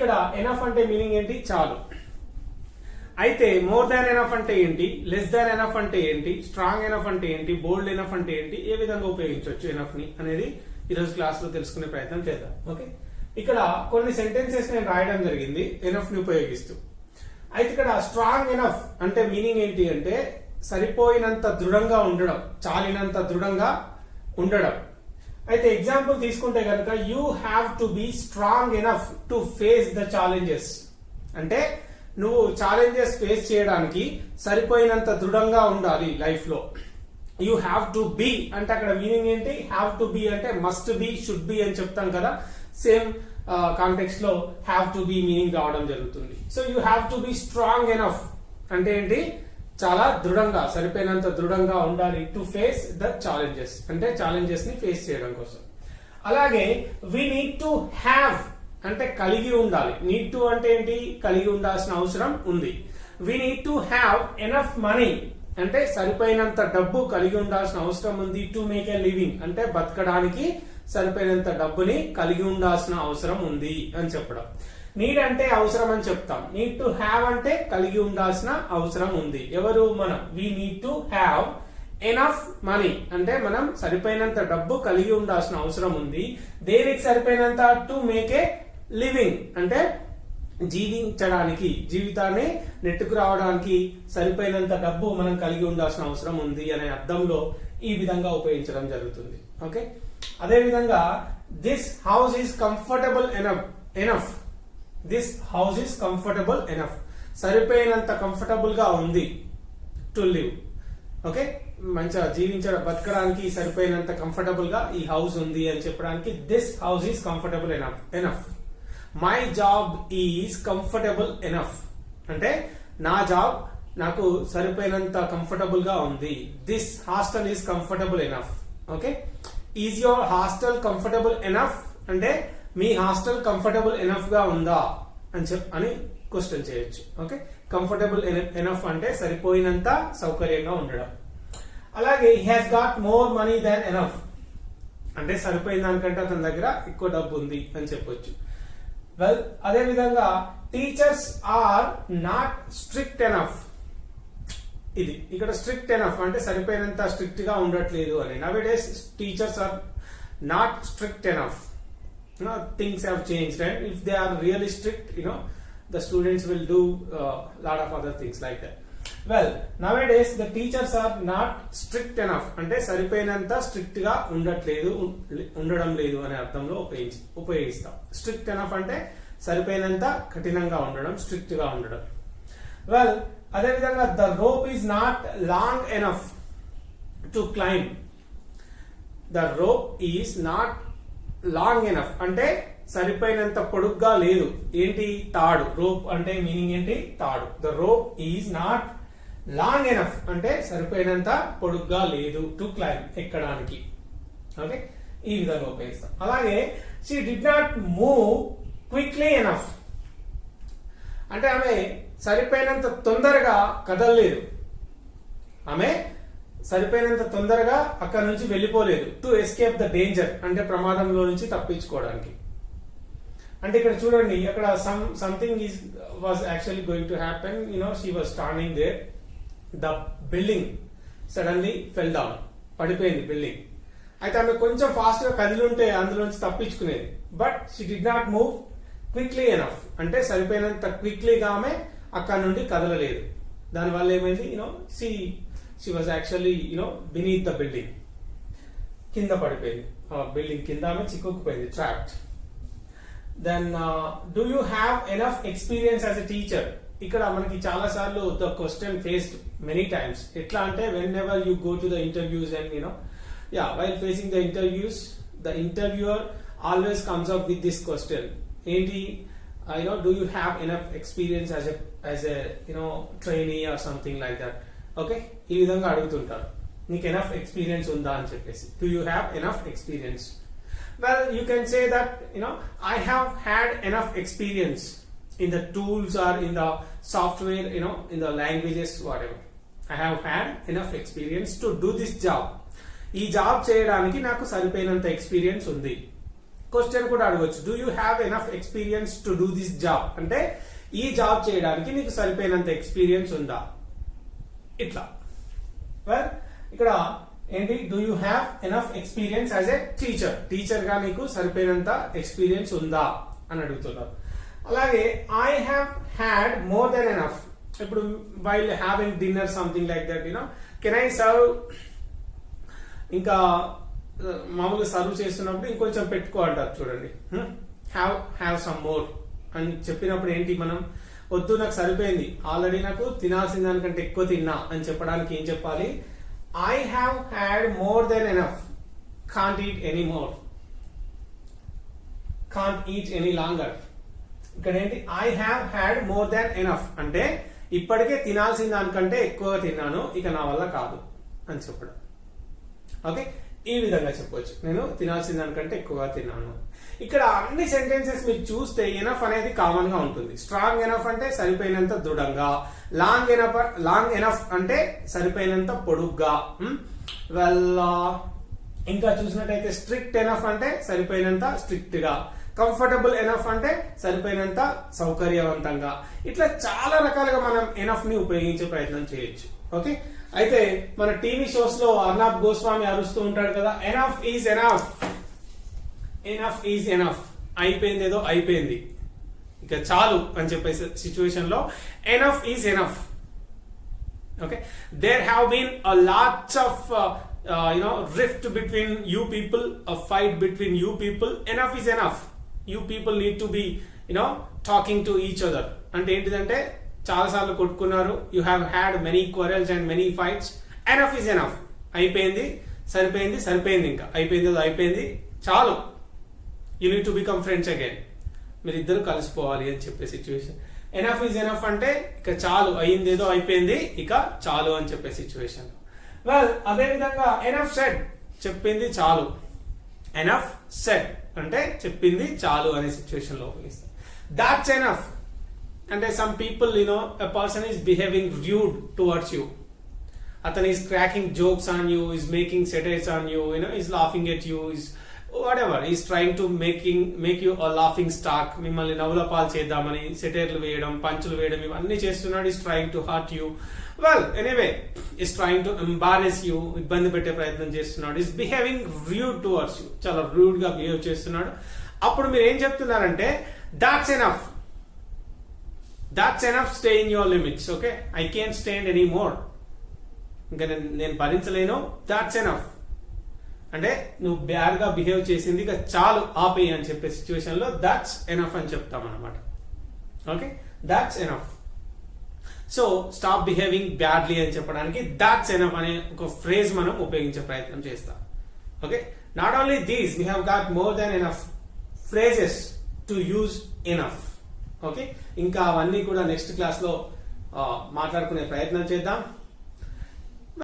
ఇక్కడ ఎనఫ్ అంటే మీనింగ్ ఏంటి? చాలు. అయితే మోర్ దాన్ ఎనఫ్ అంటే ఏంటి, లెస్ దాన్ ఎనఫ్ అంటే ఏంటి, స్ట్రాంగ్ ఎనఫ్ అంటే ఏంటి, బోల్డ్ ఎనఫ్ అంటే ఏంటి, ఏ విధంగా ఉపయోగించవచ్చు ఎనఫ్ ని అనేది ఈరోజు క్లాస్ లో తెలుసుకునే ప్రయత్నం చేద్దాం. ఓకే, ఇక్కడ కొన్ని సెంటెన్సెస్ నేను రాయడం జరిగింది ఎనఫ్ ని ఉపయోగిస్తూ. అయితే ఇక్కడ స్ట్రాంగ్ ఎనఫ్ అంటే మీనింగ్ ఏంటి అంటే సరిపోయినంత దృఢంగా ఉండడం, చాలినంత దృఢంగా ఉండడం. అయితే ఎగ్జాంపుల్ తీసుకుంటే కనుక you have to be strong enough to face the challenges అంటే నువ్వు ఛాలెంజెస్ ఫేస్ చేయడానికి సరిపోయినంత దృఢంగా ఉండాలి లైఫ్ లో. యూ హ్యావ్ టు బి అంటే అక్కడ మీనింగ్ ఏంటి? హ్యావ్ టు బి అంటే మస్ట్ బి, షుడ్ బి అని చెప్తాం కదా, సేమ్ కాంటెక్స్ట్ లో హ్యావ్ టు బి మీనింగ్ రావడం జరుగుతుంది. So you have to be strong enough అంటే ఏంటి? చాలా దృఢంగా, సరిపోయినంత దృఢంగా ఉండాలి. టు ఫేస్ ద ఛాలెంజెస్ అంటే ఛాలెంజెస్ ని ఫేస్ చేయడం కోసం. అలాగే వి నీడ్ టు హ్యావ్ అంటే కలిగి ఉండాలి. నీడ్ టు అంటే ఏంటి? కలిగి ఉండాల్సిన అవసరం ఉంది. We need to have enough money అంటే సరిపోయినంత డబ్బు కలిగి ఉండాల్సిన అవసరం ఉంది. టు మేక్ ఎ లివింగ్ అంటే బతకడానికి సరిపోయినంత డబ్బుని కలిగి ఉండాల్సిన అవసరం ఉంది అని చెప్పడం. నీడ్ అంటే అవసరం అని చెప్తాం. నీడ్ టు హ్యావ్ అంటే కలిగి ఉండాల్సిన అవసరం ఉంది. ఎవరు? మనం. We need to have enough money అంటే మనం సరిపోయినంత డబ్బు కలిగి ఉండాల్సిన అవసరం ఉంది. దేనికి సరిపోయినంత? టు మేక్ ఏ లివింగ్ అంటే జీవించడానికి, జీవితాన్ని నెట్టుకు రావడానికి సరిపోయినంత డబ్బు మనం కలిగి ఉండాల్సిన అవసరం ఉంది అనే అర్థంలో ఈ విధంగా ఉపయోగించడం జరుగుతుంది. ఓకే, అదే విధంగా this house is comfortable enough. This house is comfortable enough సరిపోయినంత కంఫర్టబుల్ గా ఉంది టు లివ్. ఓకే, మంచిగా జీవించడం, బతకడానికి సరిపోయినంత కంఫర్టబుల్ గా ఈ హౌస్ ఉంది అని చెప్పడానికి this house is comfortable enough. My job is comfortable enough అంటే నా జాబ్ నాకు సరిపోయినంత కంఫర్టబుల్ గా ఉంది. This hostel is comfortable enough. Okay, is your hostel comfortable enough అంటే మీ హాస్టల్ కంఫర్టబుల్ ఎనఫ్ గా ఉందా అని క్వశ్చన్ చేయొచ్చు. ఓకే, కంఫర్టబుల్ ఎనఫ్ అంటే సరిపోయినంత సౌకర్యంగా ఉండడం. అలాగే he has got more money than enough అంటే సరిపోయిన దానికంటే అతని దగ్గర ఎక్కువ డబ్బు ఉంది అని చెప్పొచ్చు. వెల్, అదే విధంగా teachers are not strict enough. ఇది ఇక్కడ స్ట్రిక్ట్ ఎనఫ్ అంటే సరిపోయినంత స్ట్రిక్ట్ గా ఉండట్లేదు అని. Nowadays teachers are not strict enough. Things have changed, and if they are really strict, the students will do lot of other things like that. Well, nowadays the teachers are not strict enough అంటే సరిపోయినంత strict గా ఉండడం లేదు అనే అర్థంలో ఉపయోగిస్తాం. Strict enough అంటే సరిపోయినంత కఠినంగా ఉండడం, స్ట్రిక్ట్ గా ఉండడం. వెల్, అదే విధంగా the rope is not long enough to climb. The rope is not long enough అంటే సరిపోయినంత పొడుగ్గా లేదు. ఏంటి? తాడు. రోప్ అంటే మీనింగ్ ఏంటి? తాడు. The rope is not long enough అంటే సరిపోయినంత పొడుగ్గా లేదు టు క్లైంబ్ ఎక్కడానికి. ఓకే, ఈ విధంగా ఉపయోగిస్తాం. అలాగే she did not move quickly enough అంటే ఆమె సరిపోయినంత తొందరగా కదలలేదు. ఆమె సరిపోయినంత తొందరగా అక్కడ నుంచి వెళ్ళిపోలేదు. టు ఎస్కేప్ ద డేంజర్ అంటే ప్రమాదంలో నుంచి తప్పించుకోవడానికి. అంటే ఇక్కడ చూడండి, అక్కడ something was actually going to happen. She was standing there. The building suddenly fell down. పడిపోయింది బిల్డింగ్. అయితే ఆమె కొంచెం ఫాస్ట్ గా కదిలి ఉంటే అందులో నుంచి తప్పించుకునేది. But she did not move quickly enough అంటే సరిపోయినంత క్విక్లీగా ఆమె అక్కడ నుండి కదలలేదు. దానివల్ల ఏమైంది? she was actually beneath the building. కింద పడిపోయింది. బిల్డింగ్ కింద ఆమె చిక్కుకుపోయింది, trapped. Then do you have enough experience as a teacher? ఇక్కడ మనకి చాలా సార్లు the question faced many times. ఎట్లా అంటే whenever you go to the interviews and while facing the interviews, the interviewer always comes up with this question. ఏంటి? Do you have enough experience as a trainee or something like that? Okay, ఈ విధంగా అడుగుతుంటారు. నీకు enough experience ఉందా అని చెప్పేసి. Do you have enough experience? Well, you can say that I have had enough experience in the tools or in the software, in the languages, whatever. I have had enough experience to do this job. ఈ job చేయడానికి నాకు సరిపోయినంత experience ఉంది. Question కూడా అడగొచ్చు, do you have enough experience to do this job, అంటే ఈ job చేయడానికి నీకు సరిపోయినంత ఎక్స్పీరియన్స్ ఉందా, ఇట్లా. వెల్ ఇక్కడ ఏంటి, do you have enough experience as a teacher, teacher గా నీకు సరిపోయినంత ఎక్స్పీరియన్స్ ఉందా అని అడుగుతున్నారు. అలాగే I have had more than enough, ఇప్పుడు while having dinner something like that you know can I serve, ఇంకా మామూలుగా సర్వ్ చేస్తున్నప్పుడు ఇంకొంచెం పెట్టుకో అంటారు చూడండి, హ్యావ్ సమ్ మోర్ అని చెప్పినప్పుడు ఏంటి, మనం వద్దు నాకు సరిపోయింది, ఆల్రెడీ నాకు తినాల్సిన దానికంటే ఎక్కువ తిన్నా అని చెప్పడానికి ఏం చెప్పాలి, I have had more than enough, can't eat any more, can't eat any longer. ఇక్కడ ఏంటి, I have had more than enough అంటే ఇప్పటికే తినాల్సిన దానికంటే ఎక్కువగా తిన్నాను, ఇక నా వల్ల కాదు అని చెప్పడం. ఓకే, ఈ విధంగా చెప్పొచ్చు, నేను తినాల్సిన దానికంటే ఎక్కువగా తిన్నాను. ఇక్కడ అన్ని సెంటెన్సెస్ మీరు చూస్తే ఎనఫ్ అనేది కామన్ గా ఉంటుంది. స్ట్రాంగ్ ఎనఫ్ అంటే సరిపోయినంత దృఢంగా, లాంగ్ ఎనఫ్ అంటే సరిపోయినంత పొడుగ్గా, వెల్ ఇంకా చూసినట్టయితే స్ట్రిక్ట్ ఎనఫ్ అంటే సరిపోయినంత స్ట్రిక్ట్ గా, కంఫర్టబుల్ ఎనఫ్ అంటే సరిపోయినంత సౌకర్యవంతంగా, ఇట్లా చాలా రకాలుగా మనం ఎనఫ్ ని ఉపయోగించే ప్రయత్నం చేయొచ్చు. ఓకే, అయితే మన టీవీ షోస్ లో అర్నాబ్ గోస్వామి అరుస్తూ ఉంటాడు కదా, enough is enough, enough is enough, అయిపోయింది ఏదో అయిపోయింది ఇక చాలు అని చెప్పే సిచ్యువేషన్ లో enough is enough. Okay, there have been a lots of rift between you people, a fight between you people, enough is enough, you people need to be talking to each other. అంటే ఏంటిదంటే చాలా సార్లు కొట్టుకున్నారు, you have had many quarrels and many fights, enough is enough, అయిపోయింది సరిపోయింది సరిపోయింది, ఇంకా అయిపోయింది అయిపోయింది చాలు, you need to become friends again, మీరు ఇద్దరు కలిసిపోవాలి అని చెప్పే సిచ్యువేషన్. ఎనఫ్ ఈజ్ ఎనఫ్ అంటే ఇక చాలు, అయింది ఏదో అయిపోయింది ఇక చాలు అని చెప్పే సిచ్యువేషన్. వెల్ అదే విధంగా ఎనఫ్ సెడ్, చెప్పింది చాలు, ఎనఫ్ సెడ్ అంటే చెప్పింది చాలు అనే సిచ్యువేషన్ లో ఉపయోగిస్తాం. దాట్స్ ఎనఫ్ అంటే some people a person is behaving rude towards you, అతను is cracking jokes on you, is making satires on you, is laughing at you, is whatever, he's trying to make you a laughing stock, మిమ్మల్ని నవ్వుల పాలు చేద్దామని సెటైర్లు వేయడం, పంచులు వేయడం ఇవన్నీ చేస్తున్నాడు. He's trying to hurt you, well anyway he's trying to embarrass you, ఇబ్బంది పెట్టే ప్రయత్నం చేస్తున్నాడు. He's behaving rude towards you, చాలా రూడ్ గా బిహేవ్ చేస్తున్నాడు. అప్పుడు మీరు ఏం చెప్తున్నారంటే that's enough, that's enough, stay in your limits. Okay, I can stand any more, ఇంకా నేను భరించలేను, దాట్స్ ఎనఫ్ అంటే నువ్వు బ్యాడ్ గా బిహేవ్ చేసింది ఇక చాలు ఆపేయి అని చెప్పే సిచ్యువేషన్ లో దాట్స్ ఎనఫ్ అని చెప్తాం అనమాట. Okay, that's enough. So stop behaving badly అని చెప్పడానికి దాట్స్ ఎనఫ్ అనే ఒక ఫ్రేజ్ మనం ఉపయోగించే ప్రయత్నం చేస్తాం. Okay, not only these, we have got more than enough phrases to use enough. Okay, ఇంకా అవన్నీ కూడా నెక్స్ట్ క్లాస్ లో మాట్లాడుకునే ప్రయత్నం చేద్దాం.